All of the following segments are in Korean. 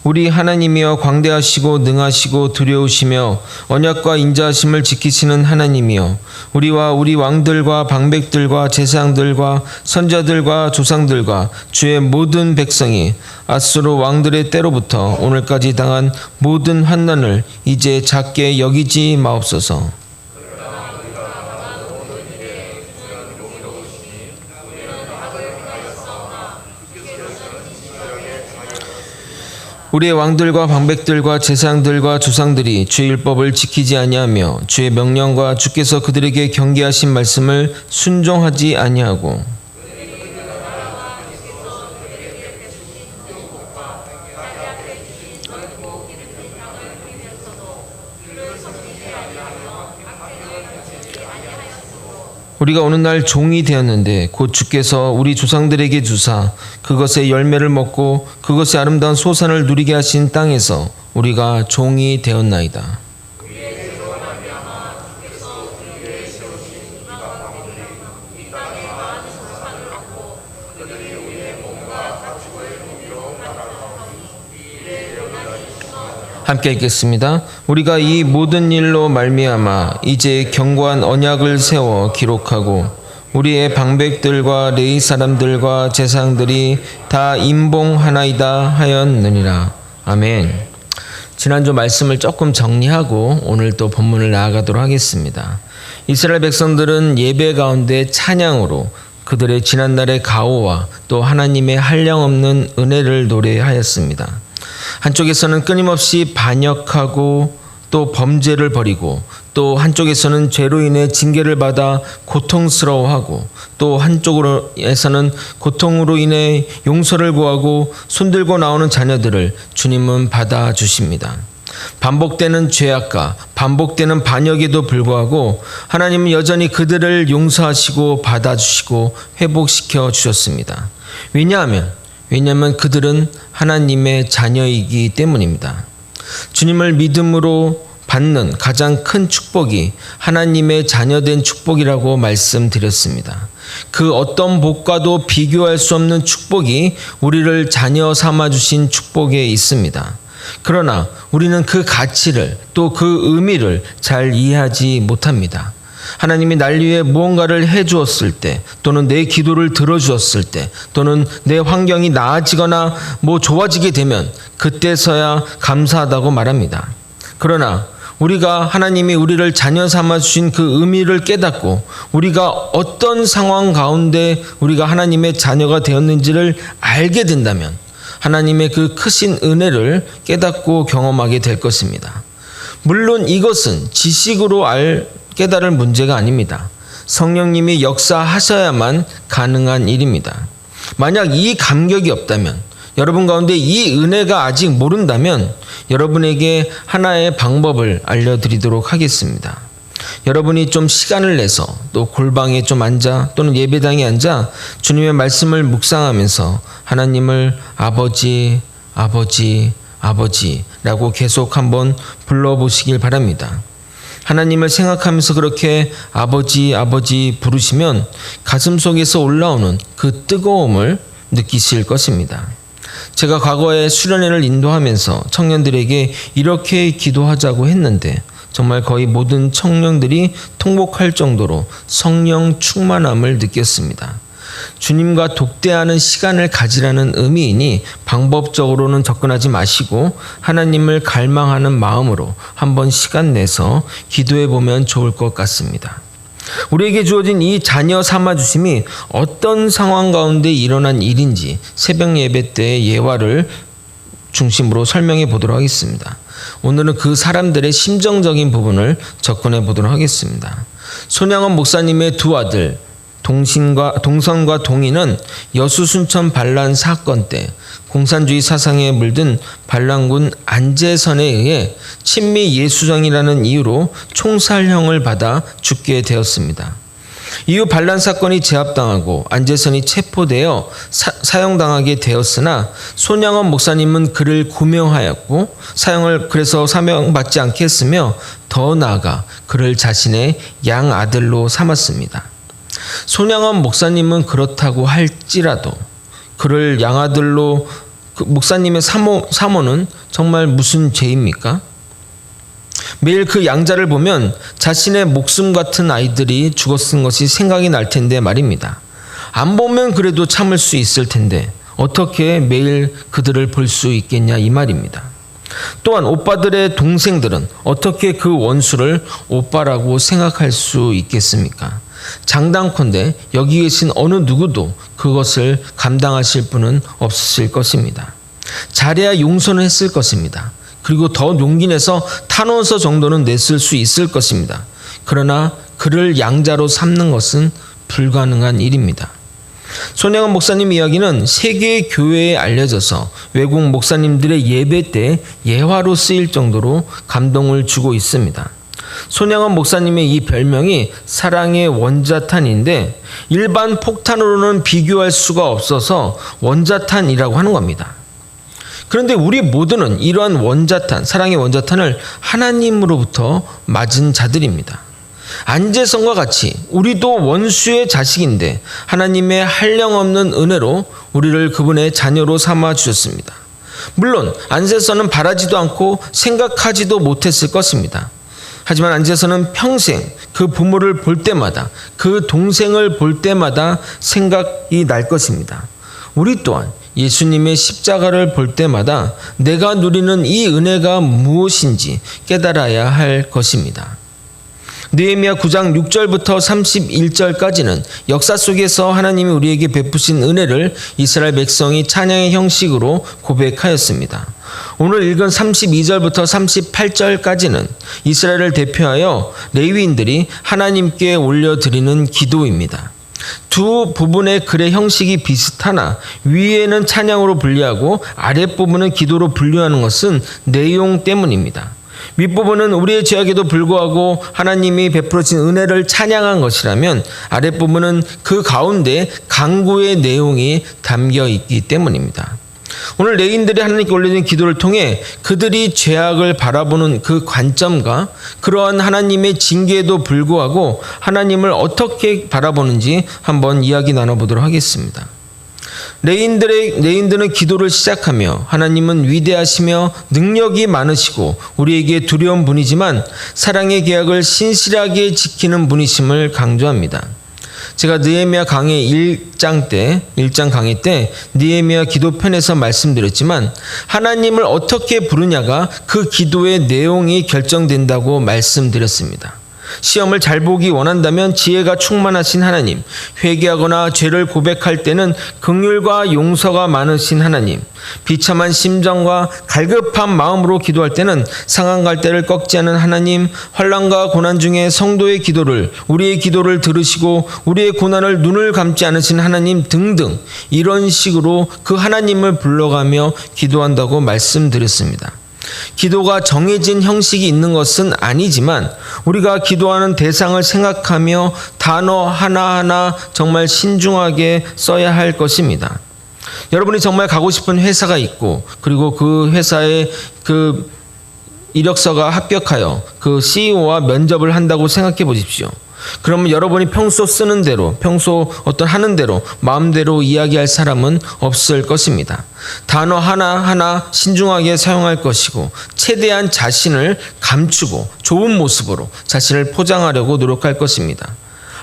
우리 하나님이여 광대하시고 능하시고 두려우시며 언약과 인자하심을 지키시는 하나님이여 우리와 우리 왕들과 방백들과 제사장들과 선자들과 조상들과 주의 모든 백성이 앗수르 왕들의 때로부터 오늘까지 당한 모든 환난을 이제 작게 여기지 마옵소서. 우리의 왕들과 방백들과 제사장들과 조상들이 주의 율법을 지키지 아니하며 주의 명령과 주께서 그들에게 경계하신 말씀을 순종하지 아니하고 우리가 어느 날 종이 되었는데 곧 주께서 우리 조상들에게 주사 그것의 열매를 먹고 그것의 아름다운 소산을 누리게 하신 땅에서 우리가 종이 되었나이다. 함께 읽겠습니다. 우리가 이 모든 일로 말미암아 이제 견고한 언약을 세워 기록하고 우리의 방백들과 레위 사람들과 제사장들이 다 임봉하나이다 하였느니라. 아멘. 지난주 말씀을 조금 정리하고 오늘 또 본문을 나아가도록 하겠습니다. 이스라엘 백성들은 예배 가운데 찬양으로 그들의 지난날의 가오와 또 하나님의 한량없는 은혜를 노래하였습니다. 한쪽에서는 끊임없이 반역하고 또 범죄를 벌이고 또 한쪽에서는 죄로 인해 징계를 받아 고통스러워하고 또 한쪽에서는 고통으로 인해 용서를 구하고 손들고 나오는 자녀들을 주님은 받아주십니다. 반복되는 죄악과 반복되는 반역에도 불구하고 하나님은 여전히 그들을 용서하시고 받아주시고 회복시켜 주셨습니다. 왜냐하면 그들은 하나님의 자녀이기 때문입니다. 주님을 믿음으로 받는 가장 큰 축복이 하나님의 자녀된 축복이라고 말씀드렸습니다. 그 어떤 복과도 비교할 수 없는 축복이 우리를 자녀 삼아주신 축복에 있습니다. 그러나 우리는 그 가치를 또 그 의미를 잘 이해하지 못합니다. 하나님이 날 위해 무언가를 해주었을 때 또는 내 기도를 들어주었을 때 또는 내 환경이 나아지거나 좋아지게 되면 그때서야 감사하다고 말합니다. 그러나 우리가 하나님이 우리를 자녀 삼아주신 그 의미를 깨닫고 우리가 어떤 상황 가운데 우리가 하나님의 자녀가 되었는지를 알게 된다면 하나님의 그 크신 은혜를 깨닫고 경험하게 될 것입니다. 물론 이것은 지식으로 깨달을 문제가 아닙니다. 성령님이 역사하셔야만 가능한 일입니다. 만약 이 감격이 없다면, 여러분 가운데 이 은혜가 아직 모른다면 여러분에게 하나의 방법을 알려드리도록 하겠습니다. 여러분이 좀 시간을 내서 또 골방에 좀 앉아 또는 예배당에 앉아 주님의 말씀을 묵상하면서 하나님을 아버지, 아버지, 아버지라고 계속 한번 불러보시길 바랍니다. 하나님을 생각하면서 그렇게 아버지, 아버지 부르시면 가슴 속에서 올라오는 그 뜨거움을 느끼실 것입니다. 제가 과거에 수련회를 인도하면서 청년들에게 이렇게 기도하자고 했는데 정말 거의 모든 청년들이 통곡할 정도로 성령 충만함을 느꼈습니다. 주님과 독대하는 시간을 가지라는 의미이니 방법적으로는 접근하지 마시고 하나님을 갈망하는 마음으로 한번 시간 내서 기도해 보면 좋을 것 같습니다. 우리에게 주어진 이 자녀 삼아주심이 어떤 상황 가운데 일어난 일인지 새벽 예배 때의 예화를 중심으로 설명해 보도록 하겠습니다. 오늘은 그 사람들의 심정적인 부분을 접근해 보도록 하겠습니다. 손양원 목사님의 두 아들 동선과 동인은 여수순천 반란 사건 때 공산주의 사상에 물든 반란군 안재선에 의해 친미 예수정이라는 이유로 총살형을 받아 죽게 되었습니다. 이후 반란 사건이 제압당하고 안재선이 체포되어 사형당하게 되었으나 손양원 목사님은 그를 구명하였고 그래서 사명받지 않게 했으며 더 나아가 그를 자신의 양아들로 삼았습니다. 손양원 목사님은 그렇다고 할지라도 그를 양아들로 그 목사님의 사모는 정말 무슨 죄입니까? 매일 그 양자를 보면 자신의 목숨 같은 아이들이 죽었은 것이 생각이 날 텐데 말입니다. 안 보면 그래도 참을 수 있을 텐데 어떻게 매일 그들을 볼 수 있겠냐 이 말입니다. 또한 오빠들의 동생들은 어떻게 그 원수를 오빠라고 생각할 수 있겠습니까? 장단컨대 여기 계신 어느 누구도 그것을 감당하실 분은 없으실 것입니다. 잘해야 용서는 했을 것입니다. 그리고 더 용기 내서 탄원서 정도는 냈을 수 있을 것입니다. 그러나 그를 양자로 삼는 것은 불가능한 일입니다. 손양원 목사님 이야기는 세계 교회에 알려져서 외국 목사님들의 예배 때 예화로 쓰일 정도로 감동을 주고 있습니다. 손양원 목사님의 이 별명이 사랑의 원자탄인데 일반 폭탄으로는 비교할 수가 없어서 원자탄이라고 하는 겁니다. 그런데 우리 모두는 이러한 원자탄, 사랑의 원자탄을 하나님으로부터 맞은 자들입니다. 안재성과 같이 우리도 원수의 자식인데 하나님의 한량없는 은혜로 우리를 그분의 자녀로 삼아 주셨습니다. 물론 안재성은 바라지도 않고 생각하지도 못했을 것입니다. 하지만 안재성은 평생 그 부모를 볼 때마다 그 동생을 볼 때마다 생각이 날 것입니다. 우리 또한 예수님의 십자가를 볼 때마다 내가 누리는 이 은혜가 무엇인지 깨달아야 할 것입니다. 느헤미야 9장 6절부터 31절까지는 역사 속에서 하나님이 우리에게 베푸신 은혜를 이스라엘 백성이 찬양의 형식으로 고백하였습니다. 오늘 읽은 32절부터 38절까지는 이스라엘을 대표하여 레위인들이 하나님께 올려드리는 기도입니다. 두 부분의 글의 형식이 비슷하나 위에는 찬양으로 분류하고 아랫부분은 기도로 분류하는 것은 내용 때문입니다. 윗부분은 우리의 죄악에도 불구하고 하나님이 베풀어진 은혜를 찬양한 것이라면 아랫부분은 그 가운데 간구의 내용이 담겨 있기 때문입니다. 오늘 레위인들이 하나님께 올려진 기도를 통해 그들이 죄악을 바라보는 그 관점과 그러한 하나님의 징계에도 불구하고 하나님을 어떻게 바라보는지 한번 이야기 나눠보도록 하겠습니다. 레위인들은 기도를 시작하며 하나님은 위대하시며 능력이 많으시고 우리에게 두려운 분이지만 사랑의 계약을 신실하게 지키는 분이심을 강조합니다. 제가 느헤미야 강의 1장 강의 때 느헤미야 기도편에서 말씀드렸지만 하나님을 어떻게 부르냐가 그 기도의 내용이 결정된다고 말씀드렸습니다. 시험을 잘 보기 원한다면 지혜가 충만하신 하나님, 회개하거나 죄를 고백할 때는 긍휼과 용서가 많으신 하나님, 비참한 심정과 갈급한 마음으로 기도할 때는 상한 갈대를 꺾지 않은 하나님, 환난과 고난 중에 성도의 기도를, 우리의 기도를 들으시고 우리의 고난을 눈을 감지 않으신 하나님 등등 이런 식으로 그 하나님을 불러가며 기도한다고 말씀드렸습니다. 기도가 정해진 형식이 있는 것은 아니지만 우리가 기도하는 대상을 생각하며 단어 하나하나 정말 신중하게 써야 할 것입니다. 여러분이 정말 가고 싶은 회사가 있고 그리고 그 회사에 그 이력서가 합격하여 그 CEO와 면접을 한다고 생각해 보십시오. 그러면 여러분이 평소 쓰는 대로, 평소 어떤 하는 대로 마음대로 이야기할 사람은 없을 것입니다. 단어 하나하나 신중하게 사용할 것이고 최대한 자신을 감추고 좋은 모습으로 자신을 포장하려고 노력할 것입니다.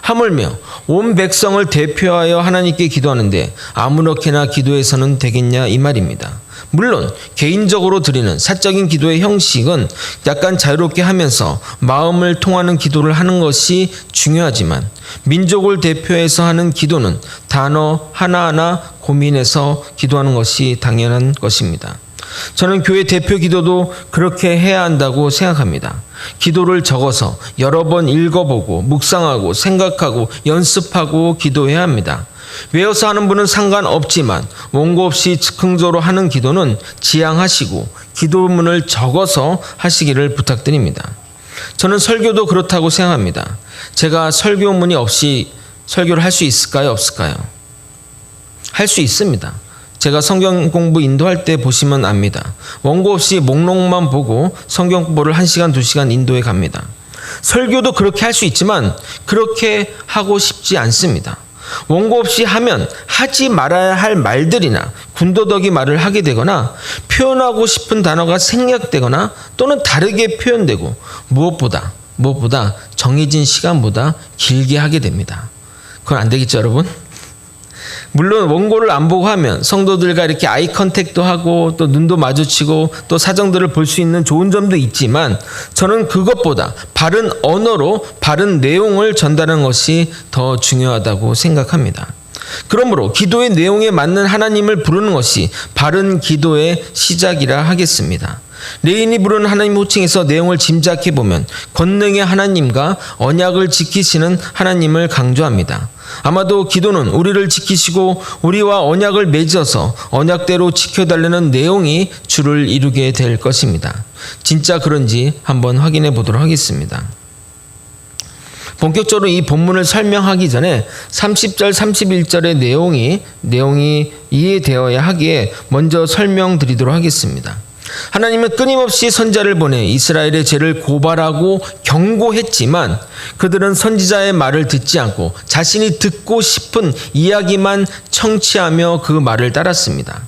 하물며 온 백성을 대표하여 하나님께 기도하는데 아무렇게나 기도해서는 되겠냐 이 말입니다. 물론 개인적으로 드리는 사적인 기도의 형식은 약간 자유롭게 하면서 마음을 통하는 기도를 하는 것이 중요하지만 민족을 대표해서 하는 기도는 단어 하나하나 고민해서 기도하는 것이 당연한 것입니다. 저는 교회 대표 기도도 그렇게 해야 한다고 생각합니다. 기도를 적어서 여러 번 읽어보고 묵상하고 생각하고 연습하고 기도해야 합니다. 외워서 하는 분은 상관없지만 원고 없이 즉흥적으로 하는 기도는 지양하시고 기도문을 적어서 하시기를 부탁드립니다. 저는 설교도 그렇다고 생각합니다. 제가 설교문이 없이 설교를 할 수 있을까요? 없을까요? 할 수 있습니다. 제가 성경 공부 인도할 때 보시면 압니다. 원고 없이 목록만 보고 성경 공부를 1시간, 2시간 인도해 갑니다. 설교도 그렇게 할 수 있지만 그렇게 하고 싶지 않습니다. 원고 없이 하면 하지 말아야 할 말들이나 군더더기 말을 하게 되거나 표현하고 싶은 단어가 생략되거나 또는 다르게 표현되고 무엇보다 정해진 시간보다 길게 하게 됩니다. 그건 안 되겠죠, 여러분? 물론 원고를 안 보고 하면 성도들과 이렇게 아이 컨택도 하고 또 눈도 마주치고 또 사정들을 볼 수 있는 좋은 점도 있지만 저는 그것보다 바른 언어로 바른 내용을 전달하는 것이 더 중요하다고 생각합니다. 그러므로 기도의 내용에 맞는 하나님을 부르는 것이 바른 기도의 시작이라 하겠습니다. 레인이 부르는 하나님 호칭에서 내용을 짐작해 보면 권능의 하나님과 언약을 지키시는 하나님을 강조합니다. 아마도 기도는 우리를 지키시고 우리와 언약을 맺어서 언약대로 지켜달라는 내용이 주를 이루게 될 것입니다. 진짜 그런지 한번 확인해 보도록 하겠습니다. 본격적으로 이 본문을 설명하기 전에 30절, 31절의 내용이 이해되어야 하기에 먼저 설명드리도록 하겠습니다. 하나님은 끊임없이 선지자를 보내 이스라엘의 죄를 고발하고 경고했지만 그들은 선지자의 말을 듣지 않고 자신이 듣고 싶은 이야기만 청취하며 그 말을 따랐습니다.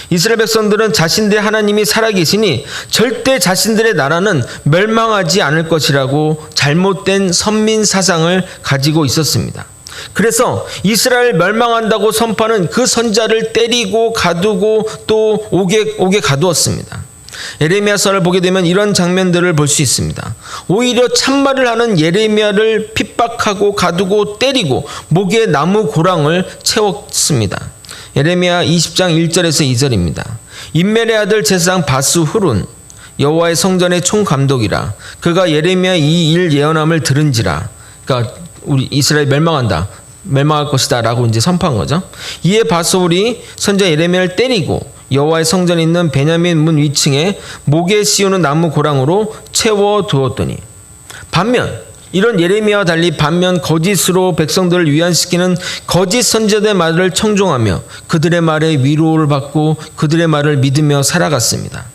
이스라엘 백성들은 자신들의 하나님이 살아계시니 절대 자신들의 나라는 멸망하지 않을 것이라고 잘못된 선민 사상을 가지고 있었습니다. 그래서 이스라엘 멸망한다고 선포하는 그 선지자를 때리고 가두고 또 옥에 가두었습니다. 예레미야서를 보게 되면 이런 장면들을 볼 수 있습니다. 오히려 참말을 하는 예레미야를 핍박하고 가두고 때리고 목에 나무 고랑을 채웠습니다. 예레미야 20장 1절에서 2절입니다. 임멜의 아들 제사장 바스훌은 여호와의 성전의 총감독이라 그가 예레미야 이 일 예언함을 들은지라. 그러니까 우리 이스라엘 멸망할 것이다 라고 이제 선포한 거죠. 이에 바스훌이 선지자 예레미야를 때리고 여호와의 성전에 있는 베냐민 문 위층에 목에 씌우는 나무 고랑으로 채워 두었더니 반면 이런 예레미야와 달리 거짓으로 백성들을 위안시키는 거짓 선지자들의 말을 청종하며 그들의 말에 위로를 받고 그들의 말을 믿으며 살아갔습니다.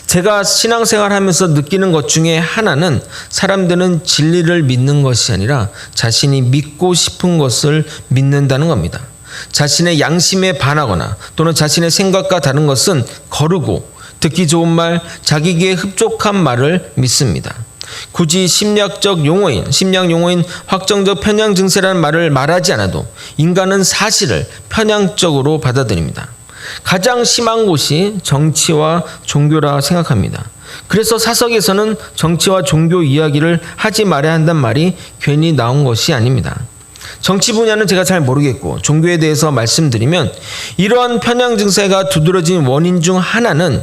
제가 신앙생활하면서 느끼는 것 중에 하나는 사람들은 진리를 믿는 것이 아니라 자신이 믿고 싶은 것을 믿는다는 겁니다. 자신의 양심에 반하거나 또는 자신의 생각과 다른 것은 거르고 듣기 좋은 말, 자기에게 흡족한 말을 믿습니다. 굳이 심리학 용어인 확정적 편향 증세라는 말을 말하지 않아도 인간은 사실을 편향적으로 받아들입니다. 가장 심한 곳이 정치와 종교라 생각합니다. 그래서 사석에서는 정치와 종교 이야기를 하지 말아야 한다는 말이 괜히 나온 것이 아닙니다. 정치 분야는 제가 잘 모르겠고 종교에 대해서 말씀드리면 이러한 편향 증세가 두드러진 원인 중 하나는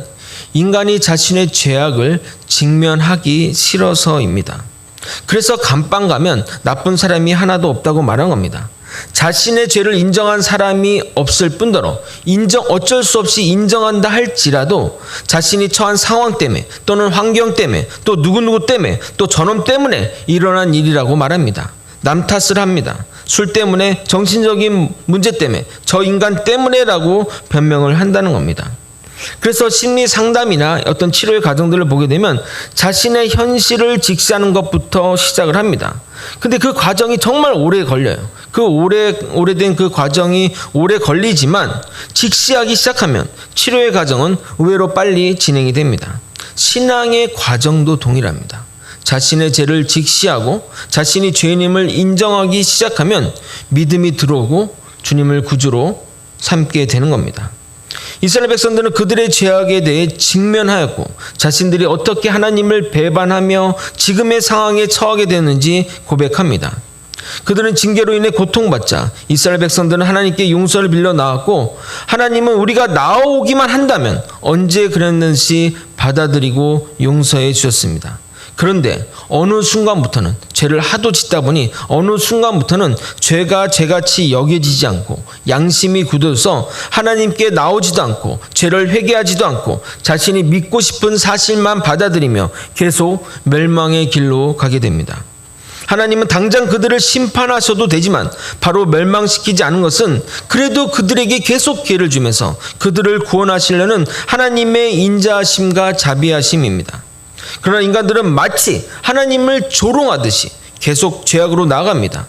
인간이 자신의 죄악을 직면하기 싫어서입니다. 그래서 감방 가면 나쁜 사람이 하나도 없다고 말한 겁니다. 자신의 죄를 인정한 사람이 없을 뿐더러 어쩔 수 없이 인정한다 할지라도 자신이 처한 상황 때문에 또는 환경 때문에 또 누구누구 때문에 또 저놈 때문에 일어난 일이라고 말합니다. 남 탓을 합니다. 술 때문에, 정신적인 문제 때문에, 저 인간 때문에라고 변명을 한다는 겁니다. 그래서 심리 상담이나 어떤 치료의 과정들을 보게 되면 자신의 현실을 직시하는 것부터 시작을 합니다. 근데 그 과정이 정말 오래 걸려요. 오래된 그 과정이 오래 걸리지만 직시하기 시작하면 치료의 과정은 의외로 빨리 진행이 됩니다. 신앙의 과정도 동일합니다. 자신의 죄를 직시하고 자신이 죄인임을 인정하기 시작하면 믿음이 들어오고 주님을 구주로 삼게 되는 겁니다. 이스라엘 백성들은 그들의 죄악에 대해 직면하였고 자신들이 어떻게 하나님을 배반하며 지금의 상황에 처하게 되는지 고백합니다. 그들은 징계로 인해 고통받자 이스라엘 백성들은 하나님께 용서를 빌려 나왔고 하나님은 우리가 나오기만 한다면 언제 그랬는지 받아들이고 용서해 주셨습니다. 그런데 어느 순간부터는 죄를 하도 짓다 보니 어느 순간부터는 죄가 죄같이 여겨지지 않고 양심이 굳어서 하나님께 나오지도 않고 죄를 회개하지도 않고 자신이 믿고 싶은 사실만 받아들이며 계속 멸망의 길로 가게 됩니다. 하나님은 당장 그들을 심판하셔도 되지만 바로 멸망시키지 않은 것은 그래도 그들에게 계속 기회를 주면서 그들을 구원하시려는 하나님의 인자하심과 자비하심입니다. 그러나 인간들은 마치 하나님을 조롱하듯이 계속 죄악으로 나아갑니다.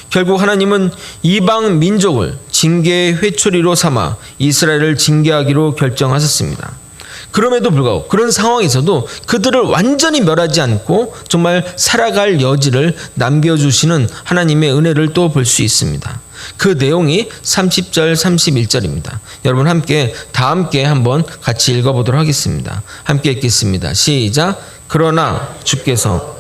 결국 하나님은 이방 민족을 징계의 회초리로 삼아 이스라엘을 징계하기로 결정하셨습니다. 그럼에도 불구하고 그런 상황에서도 그들을 완전히 멸하지 않고 정말 살아갈 여지를 남겨주시는 하나님의 은혜를 또 볼 수 있습니다. 그 내용이 30절 31절입니다. 여러분 다 함께 한번 같이 읽어보도록 하겠습니다. 함께 읽겠습니다. 시작. 그러나 주께서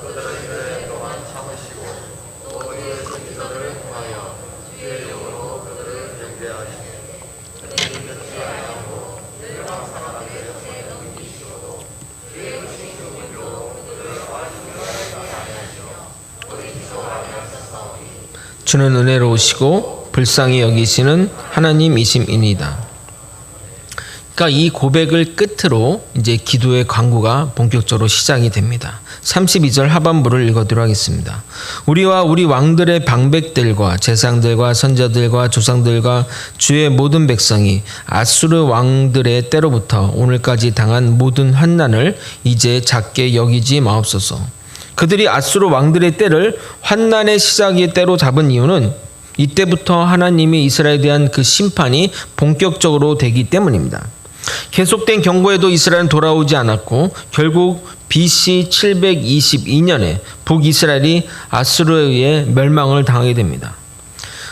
주는 은혜로우시고 불쌍히 여기시는 하나님이심이니이다. 그러니까 이 고백을 끝으로 이제 기도의 강구가 본격적으로 시작이 됩니다. 32절 하반부를 읽어드리도록 하겠습니다. 우리와 우리 왕들의 방백들과 제상들과 선자들과 조상들과 주의 모든 백성이 아수르 왕들의 때로부터 오늘까지 당한 모든 환난을 이제 작게 여기지 마옵소서. 그들이 아수르 왕들의 때를 환난의 시작의 때로 잡은 이유는 이때부터 하나님이 이스라엘에 대한 그 심판이 본격적으로 되기 때문입니다. 계속된 경고에도 이스라엘은 돌아오지 않았고 결국 BC 722년에 북이스라엘이 아수르에 의해 멸망을 당하게 됩니다.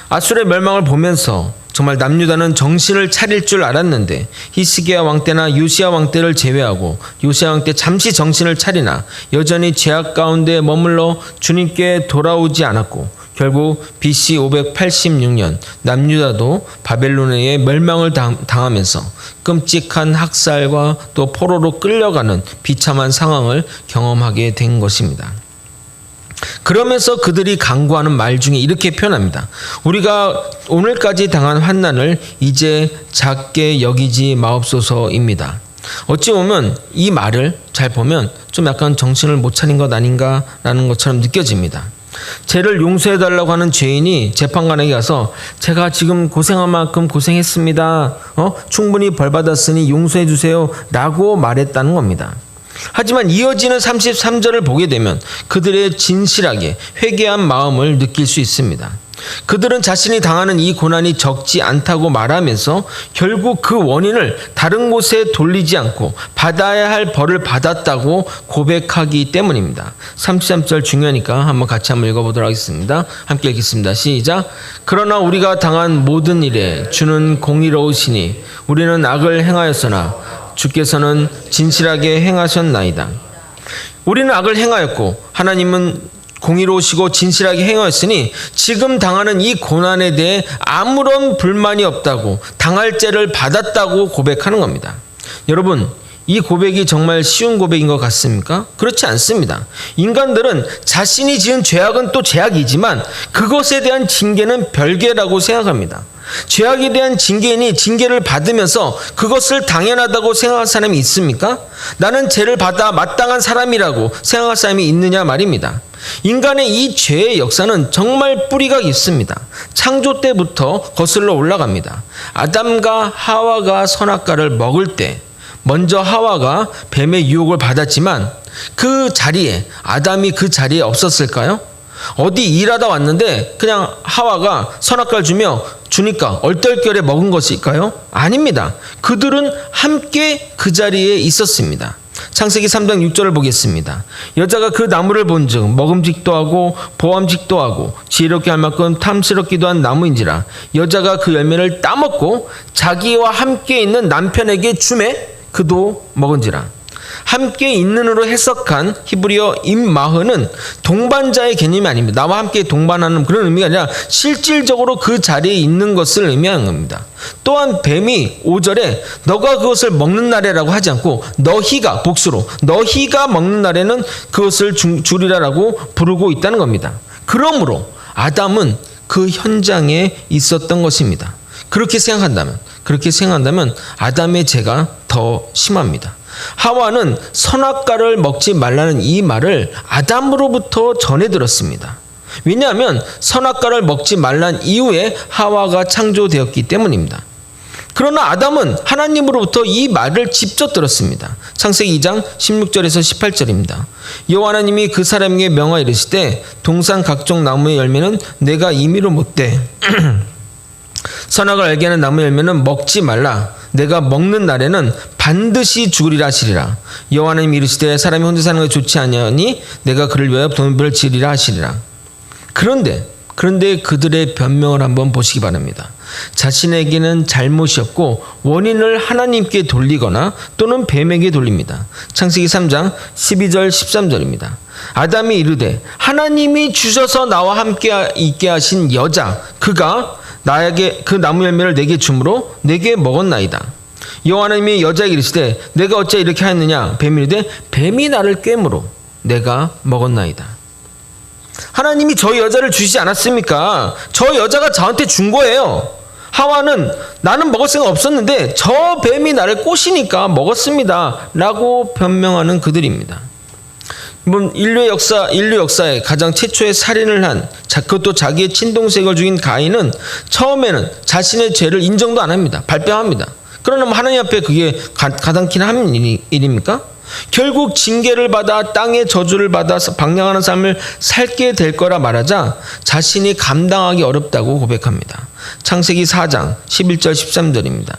아수르의 멸망을 보면서 정말 남유다는 정신을 차릴 줄 알았는데 히스기야 왕 때나 요시야 왕 때를 제외하고 요시야 왕 때 잠시 정신을 차리나 여전히 죄악 가운데 머물러 주님께 돌아오지 않았고 결국 BC 586년 남유다도 바벨론에 의해 멸망을 당하면서 끔찍한 학살과 또 포로로 끌려가는 비참한 상황을 경험하게 된 것입니다. 그러면서 그들이 강구하는 말 중에 이렇게 표현합니다. 우리가 오늘까지 당한 환난을 이제 작게 여기지 마옵소서입니다. 어찌 보면 이 말을 잘 보면 좀 약간 정신을 못 차린 것 아닌가라는 것처럼 느껴집니다. 죄를 용서해달라고 하는 죄인이 재판관에게 가서 제가 지금 고생한 만큼 고생했습니다. 충분히 벌받았으니 용서해 주세요 라고 말했다는 겁니다. 하지만 이어지는 33절을 보게 되면 그들의 진실하게 회개한 마음을 느낄 수 있습니다. 그들은 자신이 당하는 이 고난이 적지 않다고 말하면서 결국 그 원인을 다른 곳에 돌리지 않고 받아야 할 벌을 받았다고 고백하기 때문입니다. 33절 중요하니까 같이 한번 읽어보도록 하겠습니다. 함께 읽겠습니다. 시작. 그러나 우리가 당한 모든 일에 주는 공의로우시니 우리는 악을 행하였으나 주께서는 진실하게 행하셨나이다. 우리는 악을 행하였고 하나님은 공의로우시고 진실하게 행하였으니 지금 당하는 이 고난에 대해 아무런 불만이 없다고 당할 죄를 받았다고 고백하는 겁니다. 여러분, 이 고백이 정말 쉬운 고백인 것 같습니까? 그렇지 않습니다. 인간들은 자신이 지은 죄악은 또 죄악이지만 그것에 대한 징계는 별개라고 생각합니다. 죄악에 대한 징계이니 징계를 받으면서 그것을 당연하다고 생각할 사람이 있습니까? 나는 죄를 받아 마땅한 사람이라고 생각할 사람이 있느냐 말입니다. 인간의 이 죄의 역사는 정말 뿌리가 깊습니다. 창조 때부터 거슬러 올라갑니다. 아담과 하와가 선악과를 먹을 때 먼저 하와가 뱀의 유혹을 받았지만 그 자리에 아담이 그 자리에 없었을까요? 어디 일하다 왔는데 그냥 하와가 선악과를 주니까 얼떨결에 먹은 것일까요? 아닙니다. 그들은 함께 그 자리에 있었습니다. 창세기 3장 6절을 보겠습니다. 여자가 그 나무를 본즉 먹음직도 하고 보암직도 하고 지혜롭게 할 만큼 탐스럽기도 한 나무인지라 여자가 그 열매를 따먹고 자기와 함께 있는 남편에게 주매 그도 먹은지라. 함께 있는으로 해석한 히브리어 임마흐는 동반자의 개념이 아닙니다. 나와 함께 동반하는 그런 의미가 아니라 실질적으로 그 자리에 있는 것을 의미하는 겁니다. 또한 뱀이 5절에 너가 그것을 먹는 날에라고 하지 않고 너희가 복수로 너희가 먹는 날에는 그것을 주리라라고 부르고 있다는 겁니다. 그러므로 아담은 그 현장에 있었던 것입니다. 그렇게 생각한다면 아담의 죄가 더 심합니다. 하와는 선악과를 먹지 말라는 이 말을 아담으로부터 전해 들었습니다. 왜냐하면 선악과를 먹지 말란 이후에 하와가 창조되었기 때문입니다. 그러나 아담은 하나님으로부터 이 말을 직접 들었습니다. 창세기 2장 16절에서 18절입니다. 여호와 하나님이 그 사람에게 명하여 이르시되 동산 각종 나무의 열매는 내가 임의로 못되 선악을 알게 하는 나무의 열매는 먹지 말라. 내가 먹는 날에는 반드시 죽으리라 하시리라. 여호와 하나님이 이르시되 사람이 혼자 사는 것이 좋지 아니하니 내가 그를 위하여 돌무불을 지으리라 하시리라. 그런데 그들의 변명을 한번 보시기 바랍니다. 자신에게는 잘못이 없고 원인을 하나님께 돌리거나 또는 뱀에게 돌립니다. 창세기 3장 12절 13절입니다. 아담이 이르되 하나님이 주셔서 나와 함께 있게 하신 여자 그가 나에게 그 나무 열매를 내게 주므로 내게 먹었나이다. 여호와 하나님이 여자에게 이르시되 내가 어찌 이렇게 하였느냐. 뱀이 이르되 뱀이 나를 꿰므로 내가 먹었나이다. 하나님이 저 여자를 주시지 않았습니까? 저 여자가 저한테 준 거예요. 하와는 나는 먹을 생각 없었는데 저 뱀이 나를 꼬시니까 먹었습니다 라고 변명하는 그들입니다. 인류 역사에 가장 최초의 살인을 한, 그것도 자기의 친동생을 죽인 가인은 처음에는 자신의 죄를 인정도 안 합니다. 발뺌합니다. 그러나 하나님 앞에 그게 가당키는 한 일입니까? 결국 징계를 받아 땅의 저주를 받아 방랑하는 삶을 살게 될 거라 말하자 자신이 감당하기 어렵다고 고백합니다. 창세기 4장 11절 13절입니다.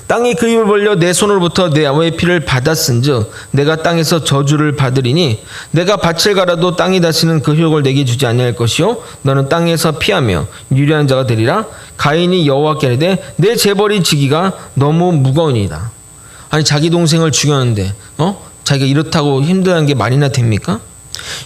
땅이 그 입을 벌려 내 손으로부터 내 아우의 피를 받았은즉 내가 땅에서 저주를 받으리니 내가 밭을 갈아도 땅이 다시는 그 효력을 내게 주지 아니할 것이요 너는 땅에서 피하며 유리한 자가 되리라. 가인이 여호와께 이르되 내 재벌이 지기가 너무 무거우니이다. 아니 자기 동생을 죽였는데 자기가 이렇다고 힘들다는 게 말이나 됩니까?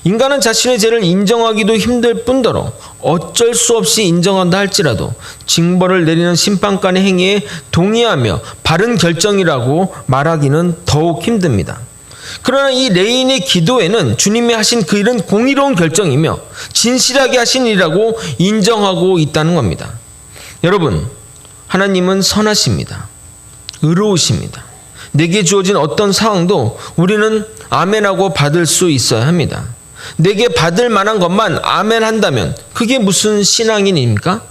인간은 자신의 죄를 인정하기도 힘들 뿐더러 어쩔 수 없이 인정한다 할지라도 징벌을 내리는 심판관의 행위에 동의하며 바른 결정이라고 말하기는 더욱 힘듭니다. 그러나 이 레인의 기도에는 주님이 하신 그 일은 공의로운 결정이며 진실하게 하신 일이라고 인정하고 있다는 겁니다. 여러분, 하나님은 선하십니다. 의로우십니다. 내게 주어진 어떤 상황도 우리는 아멘하고 받을 수 있어야 합니다. 내게 받을 만한 것만 아멘 한다면 그게 무슨 신앙인입니까?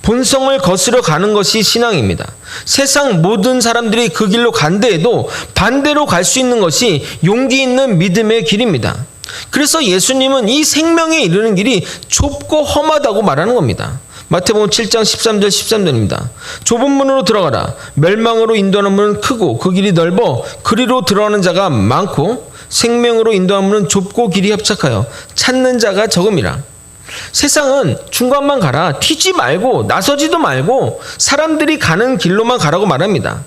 본성을 거스려 가는 것이 신앙입니다. 세상 모든 사람들이 그 길로 간대에도 반대로 갈 수 있는 것이 용기 있는 믿음의 길입니다. 그래서 예수님은 이 생명에 이르는 길이 좁고 험하다고 말하는 겁니다. 마태복음 7장 13절 13절입니다. 좁은 문으로 들어가라. 멸망으로 인도하는 문은 크고 그 길이 넓어 그리로 들어가는 자가 많고 생명으로 인도하는 문은 좁고 길이 협착하여 찾는 자가 적음이라. 세상은 중간만 가라. 튀지 말고 나서지도 말고 사람들이 가는 길로만 가라고 말합니다.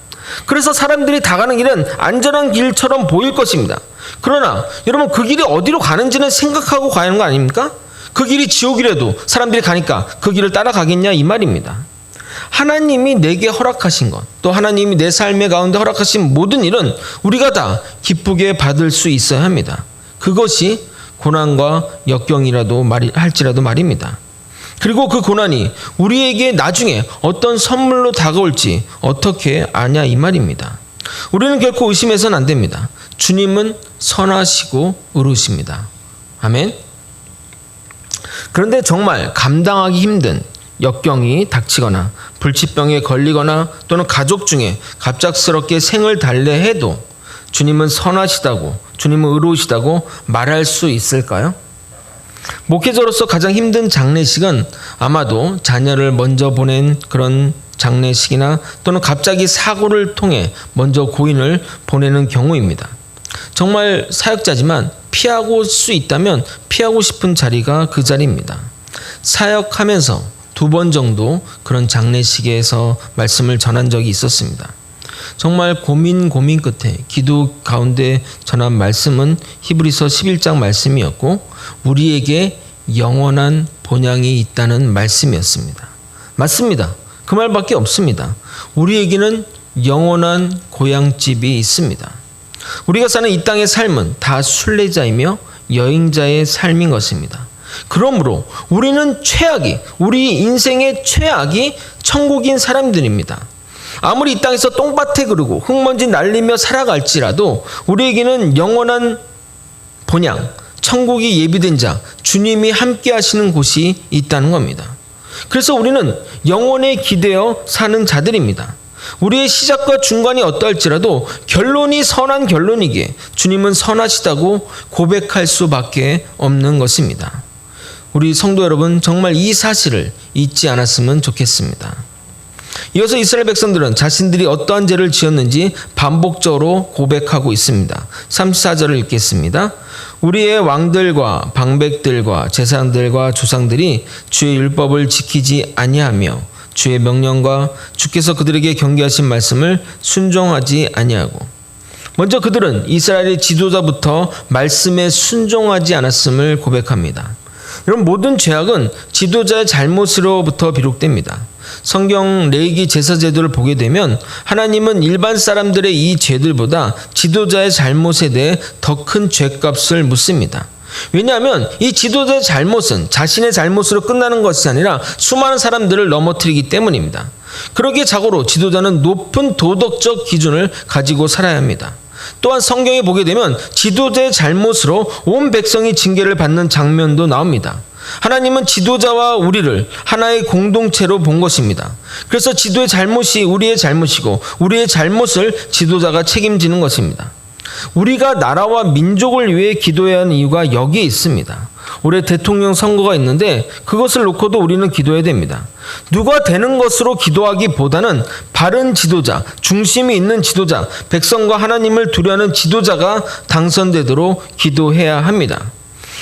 그래서 사람들이 다 가는 길은 안전한 길처럼 보일 것입니다. 그러나 여러분 그 길이 어디로 가는지는 생각하고 가야 하는 거 아닙니까? 그 길이 지옥이라도 사람들이 가니까 그 길을 따라가겠냐 이 말입니다. 하나님이 내게 허락하신 것, 또 하나님이 내 삶의 가운데 허락하신 모든 일은 우리가 다 기쁘게 받을 수 있어야 합니다. 그것이 고난과 역경이라도 할지라도 말입니다. 그리고 그 고난이 우리에게 나중에 어떤 선물로 다가올지 어떻게 아냐 이 말입니다. 우리는 결코 의심해서는 안 됩니다. 주님은 선하시고 의로우십니다. 아멘. 그런데 정말 감당하기 힘든 역경이 닥치거나 불치병에 걸리거나 또는 가족 중에 갑작스럽게 생을 달래해도 주님은 선하시다고, 주님은 의로우시다고 말할 수 있을까요? 목회자로서 가장 힘든 장례식은 아마도 자녀를 먼저 보낸 그런 장례식이나 또는 갑자기 사고를 통해 먼저 고인을 보내는 경우입니다. 정말 사역자지만 피하고 수 있다면 피하고 싶은 자리가 그 자리입니다. 사역하면서 2번 정도 그런 장례식에서 말씀을 전한 적이 있었습니다. 정말 고민 끝에 기도 가운데 전한 말씀은 히브리서 11장 말씀이었고 우리에게 영원한 본향이 있다는 말씀이었습니다. 맞습니다. 그 말밖에 없습니다. 우리에게는 영원한 고향집이 있습니다. 우리가 사는 이 땅의 삶은 다 순례자이며 여행자의 삶인 것입니다. 그러므로 우리는 우리 인생의 최악이 천국인 사람들입니다. 아무리 이 땅에서 똥밭에 그르고 흙먼지 날리며 살아갈지라도 우리에게는 영원한 본향, 천국이 예비된 자, 주님이 함께 하시는 곳이 있다는 겁니다. 그래서 우리는 영원에 기대어 사는 자들입니다. 우리의 시작과 중간이 어떠할지라도 결론이 선한 결론이기에 주님은 선하시다고 고백할 수밖에 없는 것입니다. 우리 성도 여러분, 정말 이 사실을 잊지 않았으면 좋겠습니다. 이어서 이스라엘 백성들은 자신들이 어떠한 죄를 지었는지 반복적으로 고백하고 있습니다. 34절을 읽겠습니다. 우리의 왕들과 방백들과 제사장들과 조상들이 주의 율법을 지키지 아니하며 주의 명령과 주께서 그들에게 경계하신 말씀을 순종하지 아니하고, 먼저 그들은 이스라엘의 지도자부터 말씀에 순종하지 않았음을 고백합니다. 이런 모든 죄악은 지도자의 잘못으로부터 비롯됩니다. 성경 레위기 제사 제도를 보게 되면 하나님은 일반 사람들의 이 죄들보다 지도자의 잘못에 대해 더 큰 죄값을 묻습니다. 왜냐하면 이 지도자의 잘못은 자신의 잘못으로 끝나는 것이 아니라 수많은 사람들을 넘어뜨리기 때문입니다. 그러기에 자고로 지도자는 높은 도덕적 기준을 가지고 살아야 합니다. 또한 성경에 보게 되면 지도자의 잘못으로 온 백성이 징계를 받는 장면도 나옵니다. 하나님은 지도자와 우리를 하나의 공동체로 본 것입니다. 그래서 지도의 잘못이 우리의 잘못이고 우리의 잘못을 지도자가 책임지는 것입니다. 우리가 나라와 민족을 위해 기도해야 하는 이유가 여기에 있습니다. 올해 대통령 선거가 있는데 그것을 놓고도 우리는 기도해야 됩니다. 누가 되는 것으로 기도하기보다는 바른 지도자, 중심이 있는 지도자, 백성과 하나님을 두려워하는 지도자가 당선되도록 기도해야 합니다.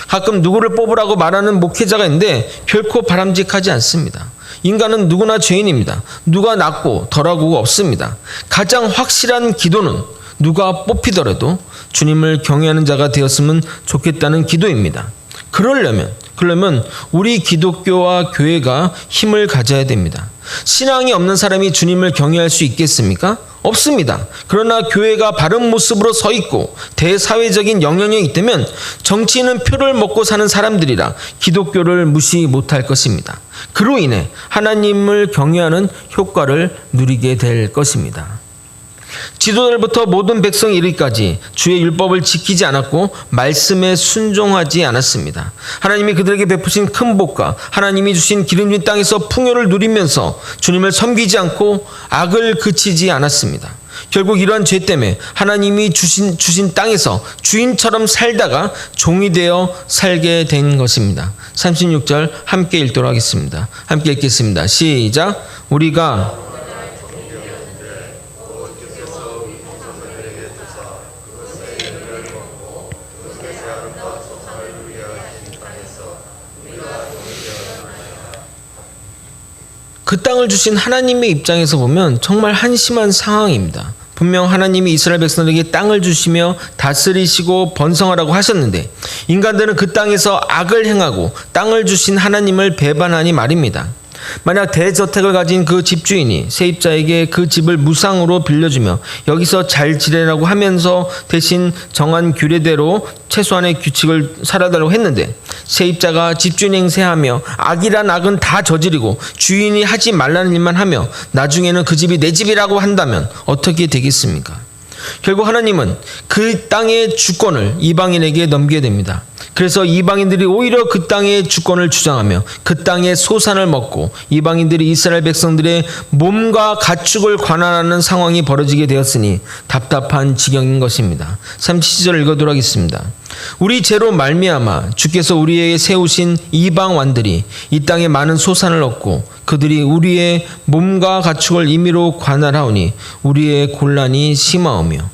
가끔 누구를 뽑으라고 말하는 목회자가 있는데 결코 바람직하지 않습니다. 인간은 누구나 죄인입니다. 누가 낫고 덜하고가 없습니다. 가장 확실한 기도는 누가 뽑히더라도 주님을 경외하는 자가 되었으면 좋겠다는 기도입니다. 그러려면 우리 기독교와 교회가 힘을 가져야 됩니다. 신앙이 없는 사람이 주님을 경외할 수 있겠습니까? 없습니다. 그러나 교회가 바른 모습으로 서 있고 대사회적인 영향력이 있다면 정치인은 표를 먹고 사는 사람들이라 기독교를 무시 못할 것입니다. 그로 인해 하나님을 경외하는 효과를 누리게 될 것입니다. 지도자들부터 모든 백성이 이르기까지 주의 율법을 지키지 않았고 말씀에 순종하지 않았습니다. 하나님이 그들에게 베푸신 큰 복과 하나님이 주신 기름진 땅에서 풍요를 누리면서 주님을 섬기지 않고 악을 그치지 않았습니다. 결국 이러한 죄 때문에 하나님이 주신 땅에서 주인처럼 살다가 종이 되어 살게 된 것입니다. 36절 함께 읽도록 하겠습니다. 함께 읽겠습니다. 시작. 우리가 그 땅을 주신 하나님의 입장에서 보면 정말 한심한 상황입니다. 분명 하나님이 이스라엘 백성에게 땅을 주시며 다스리시고 번성하라고 하셨는데 인간들은 그 땅에서 악을 행하고 땅을 주신 하나님을 배반하니 말입니다. 만약 대저택을 가진 그 집주인이 세입자에게 그 집을 무상으로 빌려주며 여기서 잘 지내라고 하면서 대신 정한 규례대로 최소한의 규칙을 살아달라고 했는데 세입자가 집주인 행세하며 악이란 악은 다 저지르고 주인이 하지 말라는 일만 하며 나중에는 그 집이 내 집이라고 한다면 어떻게 되겠습니까? 결국 하나님은 그 땅의 주권을 이방인에게 넘기게 됩니다. 그래서 이방인들이 오히려 그 땅의 주권을 주장하며 그 땅의 소산을 먹고 이방인들이 이스라엘 백성들의 몸과 가축을 관할하는 상황이 벌어지게 되었으니 답답한 지경인 것입니다. 37절 읽어도록 하겠습니다. 우리 죄로 말미암아 주께서 우리에게 세우신 이방 왕들이 이 땅에 많은 소산을 얻고 그들이 우리의 몸과 가축을 임의로 관할하오니 우리의 곤란이 심하오며,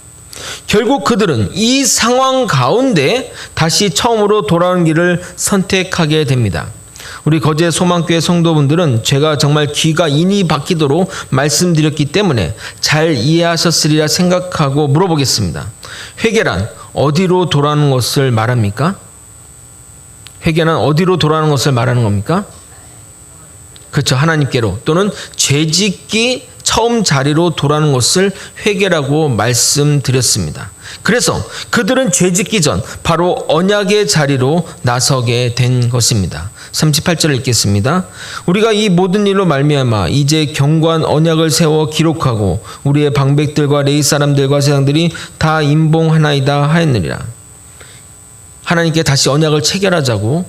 결국 그들은 이 상황 가운데 다시 처음으로 돌아오는 길을 선택하게 됩니다. 우리 거제 소망교회 성도분들은 제가 정말 귀가 인이 박히도록 말씀드렸기 때문에 잘 이해하셨으리라 생각하고 물어보겠습니다. 회개란 어디로 돌아오는 것을 말합니까? 회개는 어디로 돌아오는 것을 말하는 겁니까? 그렇죠. 하나님께로, 또는 죄짓기 처음 자리로 돌아오는 것을 회개라고 말씀드렸습니다. 그래서 그들은 죄짓기 전 바로 언약의 자리로 나서게 된 것입니다. 38절을 읽겠습니다. 우리가 이 모든 일로 말미암아 이제 견고한 언약을 세워 기록하고 우리의 방백들과 레위 사람들과 제사장들이 다 임봉하나이다 하였느니라. 하나님께 다시 언약을 체결하자고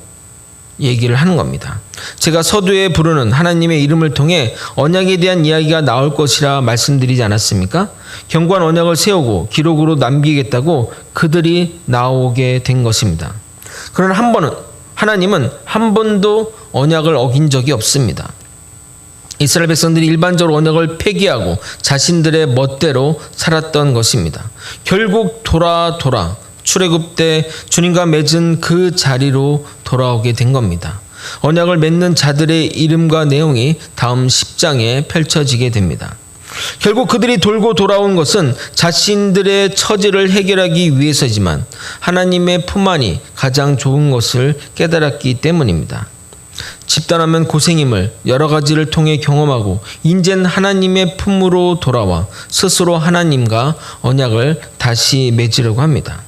얘기를 하는 겁니다. 제가 서두에 부르는 하나님의 이름을 통해 언약에 대한 이야기가 나올 것이라 말씀드리지 않았습니까? 견고한 언약을 세우고 기록으로 남기겠다고 그들이 나오게 된 것입니다. 그러나 하나님은 한 번도 언약을 어긴 적이 없습니다. 이스라엘 백성들이 일반적으로 언약을 폐기하고 자신들의 멋대로 살았던 것입니다. 결국 돌아 출애굽 때 주님과 맺은 그 자리로 돌아오게 된 겁니다. 언약을 맺는 자들의 이름과 내용이 다음 10장에 펼쳐지게 됩니다. 결국 그들이 돌고 돌아온 것은 자신들의 처지를 해결하기 위해서지만 하나님의 품 안이 가장 좋은 것을 깨달았기 때문입니다. 집단하면 고생임을 여러 가지를 통해 경험하고 인젠 하나님의 품으로 돌아와 스스로 하나님과 언약을 다시 맺으려고 합니다.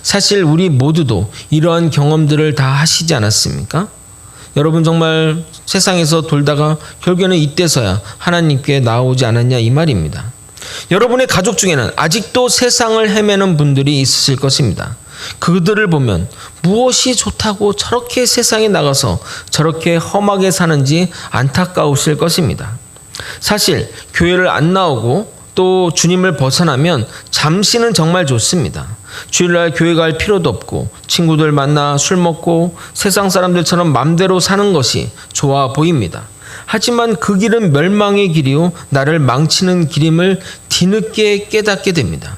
사실 우리 모두도 이러한 경험들을 다 하시지 않았습니까? 여러분 정말 세상에서 돌다가 결국에는 이때서야 하나님께 나오지 않았냐 이 말입니다. 여러분의 가족 중에는 아직도 세상을 헤매는 분들이 있으실 것입니다. 그들을 보면 무엇이 좋다고 저렇게 세상에 나가서 저렇게 험하게 사는지 안타까우실 것입니다. 사실 교회를 안 나오고 또 주님을 벗어나면 잠시는 정말 좋습니다. 주일날 교회 갈 필요도 없고 친구들 만나 술 먹고 세상 사람들처럼 맘대로 사는 것이 좋아 보입니다. 하지만 그 길은 멸망의 길이요 나를 망치는 길임을 뒤늦게 깨닫게 됩니다.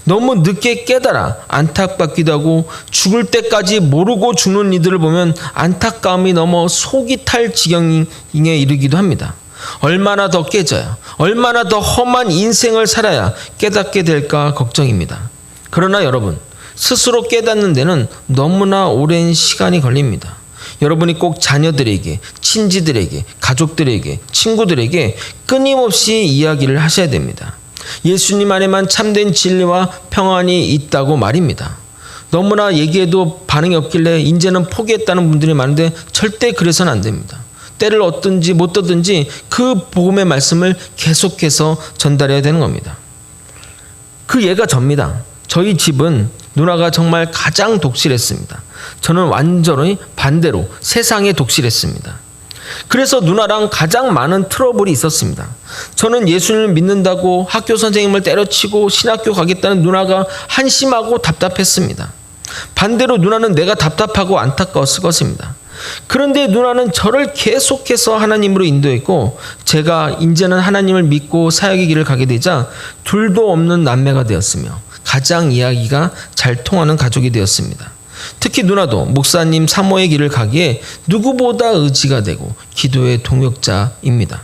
너무 늦게 깨달아 안타깝기도 하고 죽을 때까지 모르고 죽는 이들을 보면 안타까움이 넘어 속이 탈 지경에 이르기도 합니다. 얼마나 더 깨져야, 얼마나 더 험한 인생을 살아야 깨닫게 될까 걱정입니다. 그러나 여러분, 스스로 깨닫는 데는 너무나 오랜 시간이 걸립니다. 여러분이 꼭 자녀들에게, 친지들에게, 가족들에게, 친구들에게 끊임없이 이야기를 하셔야 됩니다. 예수님 안에만 참된 진리와 평안이 있다고 말입니다. 너무나 얘기해도 반응이 없길래 이제는 포기했다는 분들이 많은데 절대 그래서는 안 됩니다. 때를 얻든지 못 얻든지 그 복음의 말씀을 계속해서 전달해야 되는 겁니다. 그 예가 접니다. 저희 집은 누나가 정말 가장 독실했습니다. 저는 완전히 반대로 세상에 독실했습니다. 그래서 누나랑 가장 많은 트러블이 있었습니다. 저는 예수님을 믿는다고 학교 선생님을 때려치고 신학교 가겠다는 누나가 한심하고 답답했습니다. 반대로 누나는 내가 답답하고 안타까웠을 것입니다. 그런데 누나는 저를 계속해서 하나님으로 인도했고 제가 이제는 하나님을 믿고 사역의 길을 가게 되자 둘도 없는 남매가 되었으며 가장 이야기가 잘 통하는 가족이 되었습니다. 특히 누나도 목사님 사모의 길을 가기에 누구보다 의지가 되고 기도의 동역자입니다.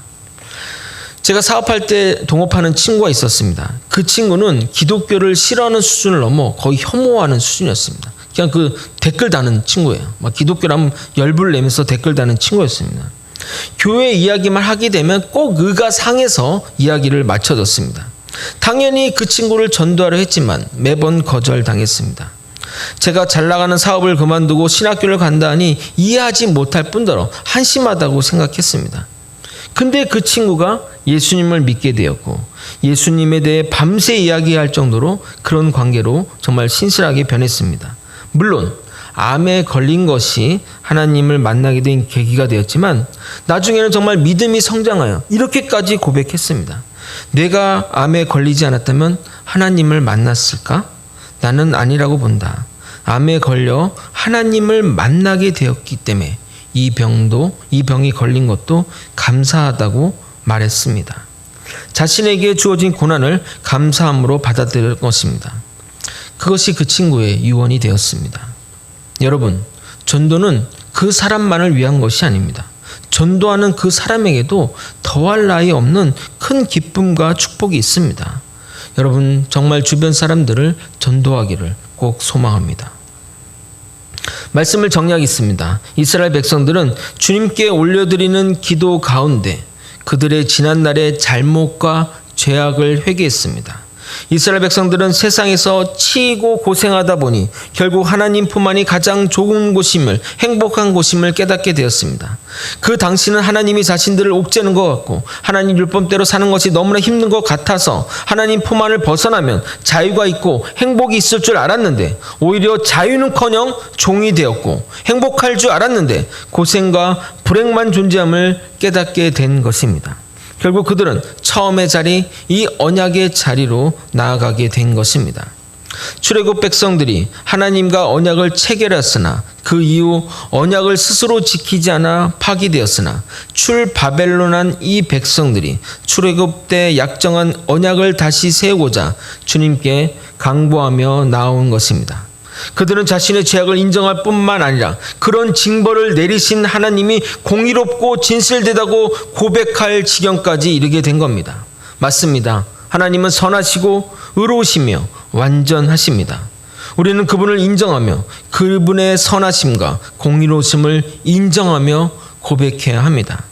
제가 사업할 때 동업하는 친구가 있었습니다. 그 친구는 기독교를 싫어하는 수준을 넘어 거의 혐오하는 수준이었습니다. 그냥 그 댓글 다는 친구예요. 막 기독교라면 열불 내면서 댓글 다는 친구였습니다. 교회 이야기만 하게 되면 꼭 의가 상해서 이야기를 맞춰줬습니다. 당연히 그 친구를 전도하려 했지만 매번 거절당했습니다. 제가 잘 나가는 사업을 그만두고 신학교를 간다 하니 이해하지 못할 뿐더러 한심하다고 생각했습니다. 근데 그 친구가 예수님을 믿게 되었고 예수님에 대해 밤새 이야기할 정도로 그런 관계로 정말 신실하게 변했습니다. 물론 암에 걸린 것이 하나님을 만나게 된 계기가 되었지만 나중에는 정말 믿음이 성장하여 이렇게까지 고백했습니다. 내가 암에 걸리지 않았다면 하나님을 만났을까? 나는 아니라고 본다. 암에 걸려 하나님을 만나게 되었기 때문에 이 병이 걸린 것도 감사하다고 말했습니다. 자신에게 주어진 고난을 감사함으로 받아들일 것입니다. 그것이 그 친구의 유언이 되었습니다. 여러분, 전도는 그 사람만을 위한 것이 아닙니다. 전도하는 그 사람에게도 더할 나위 없는 큰 기쁨과 축복이 있습니다. 여러분 정말 주변 사람들을 전도하기를 꼭 소망합니다. 말씀을 정리하겠습니다. 이스라엘 백성들은 주님께 올려드리는 기도 가운데 그들의 지난날의 잘못과 죄악을 회개했습니다. 이스라엘 백성들은 세상에서 치이고 고생하다 보니 결국 하나님 품 안이 가장 좋은 곳임을, 행복한 곳임을 깨닫게 되었습니다. 그 당시는 하나님이 자신들을 옥죄는 것 같고 하나님 율법대로 사는 것이 너무나 힘든 것 같아서 하나님 품 안을 벗어나면 자유가 있고 행복이 있을 줄 알았는데 오히려 자유는커녕 종이 되었고 행복할 줄 알았는데 고생과 불행만 존재함을 깨닫게 된 것입니다. 결국 그들은 처음의 자리, 이 언약의 자리로 나아가게 된 것입니다. 출애굽 백성들이 하나님과 언약을 체결했으나 그 이후 언약을 스스로 지키지 않아 파기되었으나 출바벨론한 이 백성들이 출애굽 때 약정한 언약을 다시 세우고자 주님께 강구하며 나온 것입니다. 그들은 자신의 죄악을 인정할 뿐만 아니라 그런 징벌을 내리신 하나님이 공의롭고 진실되다고 고백할 지경까지 이르게 된 겁니다. 맞습니다. 하나님은 선하시고 의로우시며 완전하십니다. 우리는 그분을 인정하며 그분의 선하심과 공의로우심을 인정하며 고백해야 합니다.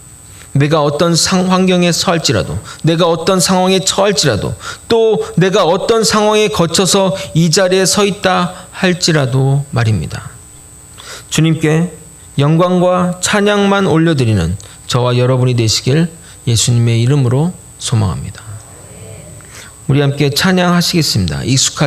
내가 어떤 환경에 처할지라도, 내가 어떤 상황에 처할지라도, 또 내가 어떤 상황에 거쳐서 이 자리에 서 있다 할지라도 말입니다. 주님께 영광과 찬양만 올려드리는 저와 여러분이 되시길 예수님의 이름으로 소망합니다. 우리 함께 찬양하시겠습니다. 익숙하지